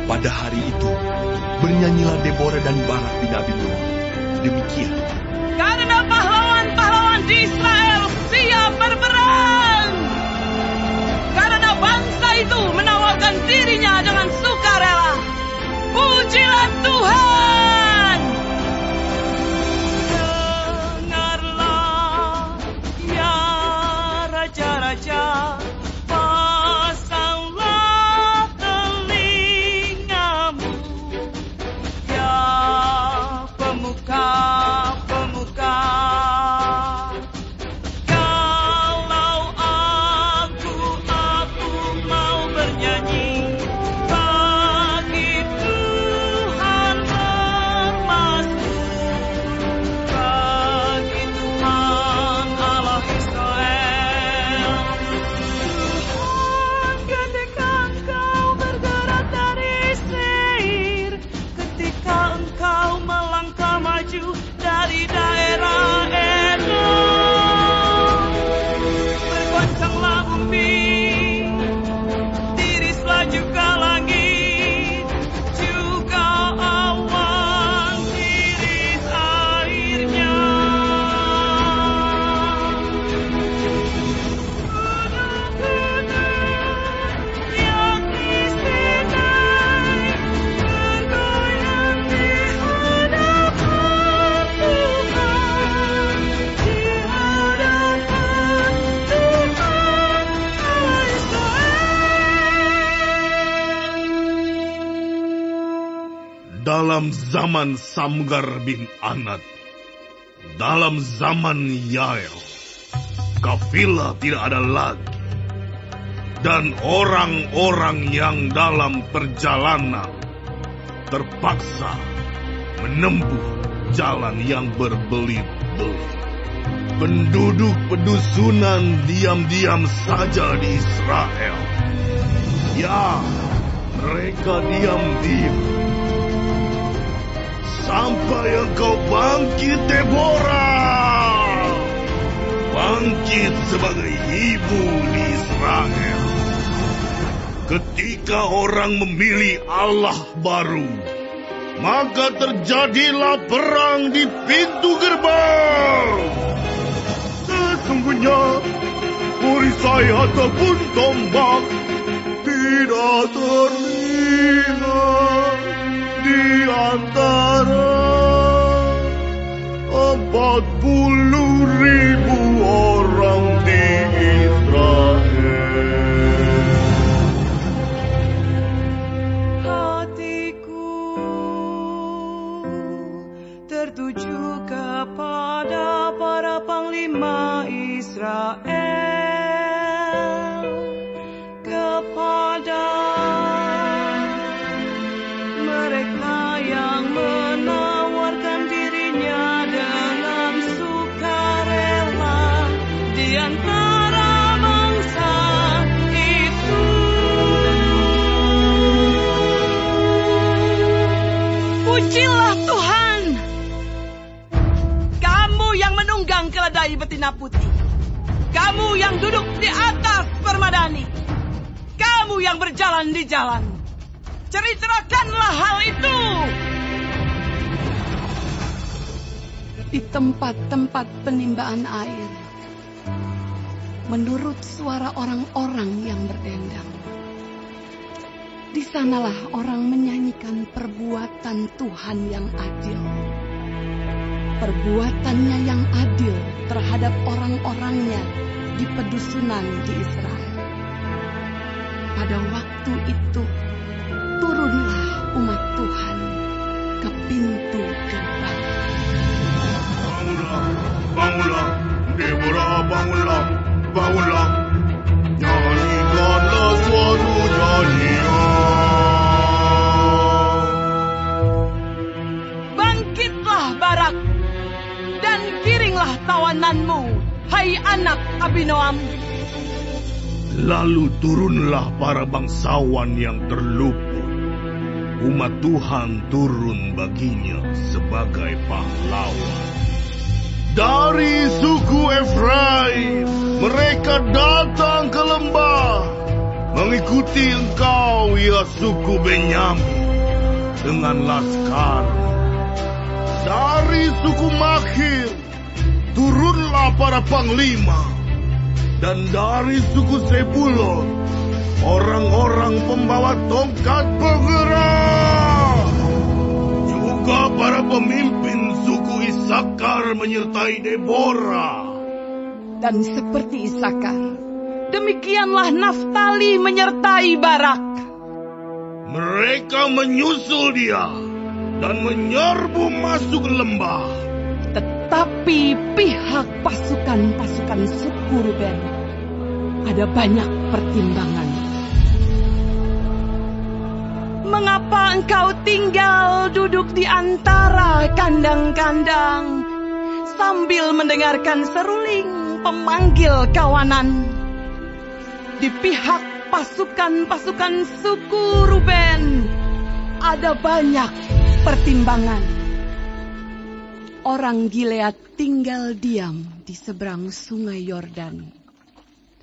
Pada hari itu, bernyanyilah Deborah dan Barak binabit demikian. Karena pahlawan-pahlawan di Israel siap berperang. Karena bangsa itu menawarkan dirinya dengan sukarela. Pujilah Tuhan. Dengarlah ya raja-raja. Pasanglah telingamu. Ya pemuka-pemuka. Kalau aku mau bernyanyi bagi Tuhan bermasmur, bagi Tuhan Allah Israel. Tuhan, ketika engkau bergerak dari Seir, ketika engkau melangkah maju dari daerah Edom, bergoncanglah bumi, tirislah juga langit, juga awan tiris airnya. Gunung-gunung yang di Sinai bergoyang di hadapan Tuhan, di hadapan Tuhan Allah Israel. Dalam zaman Samgar bin Anat, dalam zaman Yael, kafilah tidak ada lagi, dan orang-orang yang dalam perjalanan terpaksa menempuh jalan yang berbelit-belit. Penduduk pedusunan diam-diam saja di Israel. Ya, mereka diam-diam. Sampai engkau bangkit, Deborah. Bangkit sebagai ibu di Israel. Ketika orang memilih Allah baru, maka terjadilah perang di pintu gerbang. Sesungguhnya perisai ataupun tombak tidak terlihat di antara 40.000 orang di Israel. Hatiku tertuju kepada para panglima Israel, kepada mereka yang menawarkan dirinya dengan sukarela di antara bangsa itu. Pujilah Tuhan, kamu yang menunggang keledai betina putih, kamu yang duduk di atas permadani, kamu yang berjalan di jalan. Ceritakanlah hal itu. Di tempat-tempat penimbangan air, menurut suara orang-orang yang berdendang, di sanalah orang menyanyikan perbuatan Tuhan yang adil. Perbuatannya yang adil terhadap orang-orangnya di pedusunan di Israel. Pada waktu itu, turunlah umat Tuhan ke pintu gerbang. Bangunlah, bangunlah, Deborah, bangunlah, bangunlah. Nyanyikanlah suatu nyanyian. Bangkitlah Barak, dan giringlah tawananmu, hai anak Abinoam. Lalu turunlah para bangsawan yang terluput. Umat Tuhan turun baginya sebagai pahlawan. Dari suku Efraim, mereka datang ke lembah, mengikuti engkau, ya suku Benyamin. dengan laskar. Dari suku Makhir, turunlah para panglima. Dan dari suku Zebulon, orang-orang pembawa tongkat penggerak. Juga para pemimpin suku Isakar menyertai Deborah. Dan seperti Isakar, demikianlah Naftali menyertai Barak. Mereka menyusul dia dan menyerbu masuk lembah. Tetapi pihak pasukan-pasukan suku Ruben ada banyak pertimbangan. Mengapa engkau tinggal duduk di antara kandang-kandang sambil mendengarkan seruling pemanggil kawanan? Di pihak pasukan-pasukan suku Ruben ada banyak pertimbangan. Orang Gilead tinggal diam di seberang sungai Yordan.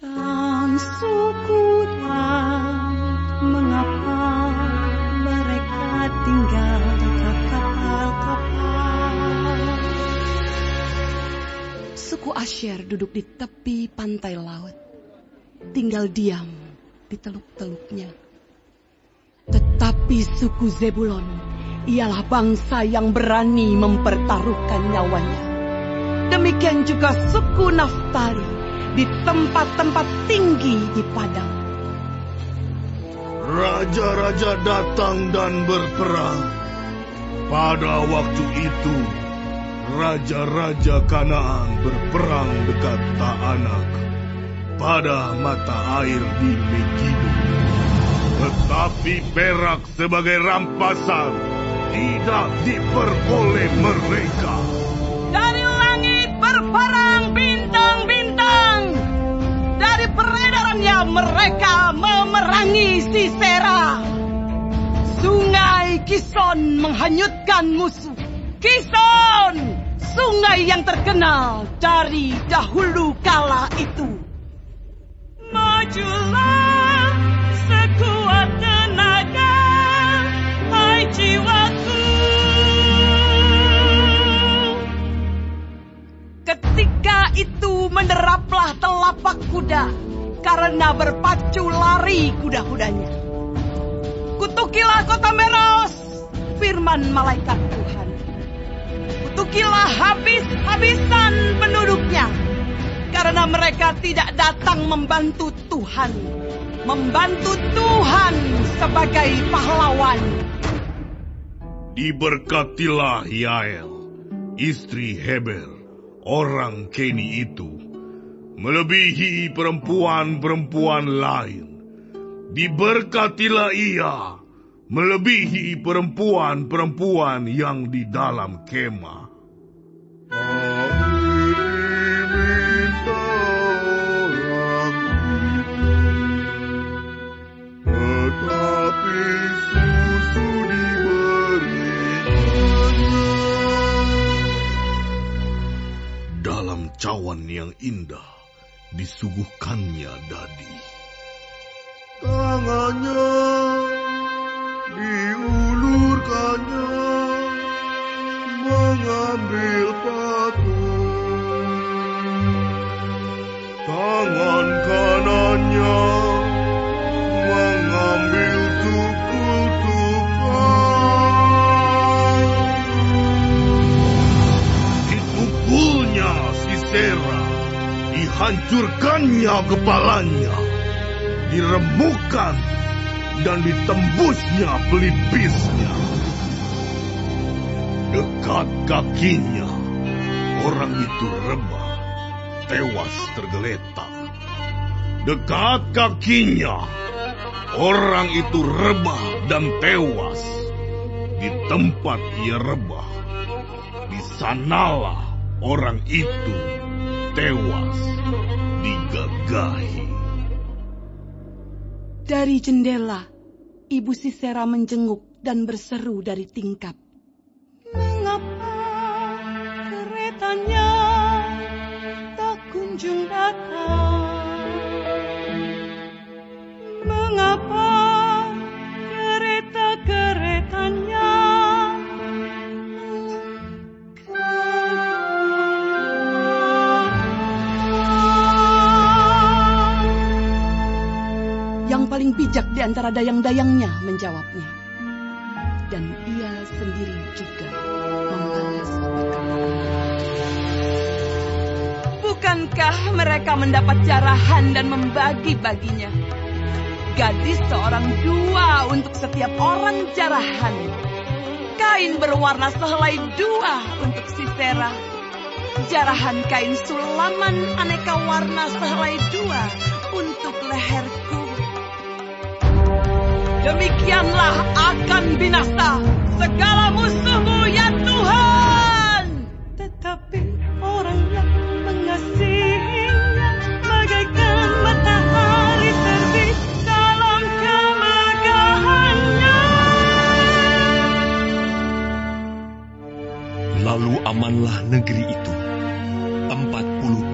Dan suku Dan, mengapa mereka tinggal dekat kapal-kapal? Suku Asher duduk di tepi pantai laut, tinggal diam di teluk-teluknya. Tetapi suku Zebulon ialah bangsa yang berani mempertaruhkan nyawanya. Demikian juga suku Naftali di tempat-tempat tinggi di padang. Raja-raja datang dan berperang. Pada waktu itu, raja-raja Kanaan berperang dekat Taanak pada mata air di Megido. Tetapi perak sebagai rampasan tidak diperoleh mereka. Dari langit berperang bintang-bintang. Dari peredarannya mereka memerangi Sisera. Sungai Kison menghanyutkan musuh. Kison, sungai yang terkenal dari dahulu kala itu. Majulah sekuat tenaga, hai jiwaku. Ketika itu menderaplah telapak kuda, karena berpacu lari kuda-kudanya. Kutukilah kota Meros, firman malaikat Tuhan. Kutukilah habis-habisan penduduknya, karena mereka tidak datang membantu Tuhan. Membantu Tuhan sebagai pahlawan. Diberkatilah Yael, istri Heber, orang Keni itu, melebihi perempuan-perempuan lain. Diberkatilah ia, melebihi perempuan-perempuan yang di dalam kemah. Dalam cawan yang indah disuguhkannya dadi. Tangannya diulurkannya mengambil patung. Tangan kanannya mengambil tukul-tukul. Dipukulnya Sisera, dihancurkannya kepalanya, diremukkan dan ditembusnya pelipisnya. Dekat kakinya, orang itu rebah, tewas tergeletak. Dekat kakinya, orang itu rebah dan tewas. Di tempat ia rebah, di sanalah orang itu tewas digagahi. Dari jendela, ibu Sisera menjenguk dan berseru dari tingkap. Mengapa keretanya tak kunjung datang? Mengapa kereta-keretanya di antara dayang-dayangnya menjawabnya. Dan ia sendiri juga membalas perkataannya. Bukankah mereka mendapat jarahan dan membagi-baginya? Gadis seorang dua untuk setiap orang jarahan. Kain berwarna sehelai dua untuk Sisera. Jarahan kain sulaman aneka warna sehelai dua untuk leherku. Demikianlah akan binasa segala musuhmu ya Tuhan. Tetapi orang yang mengasihinya bagaikan matahari terbit dalam kemegahannya. Lalu amanlah negeri itu 40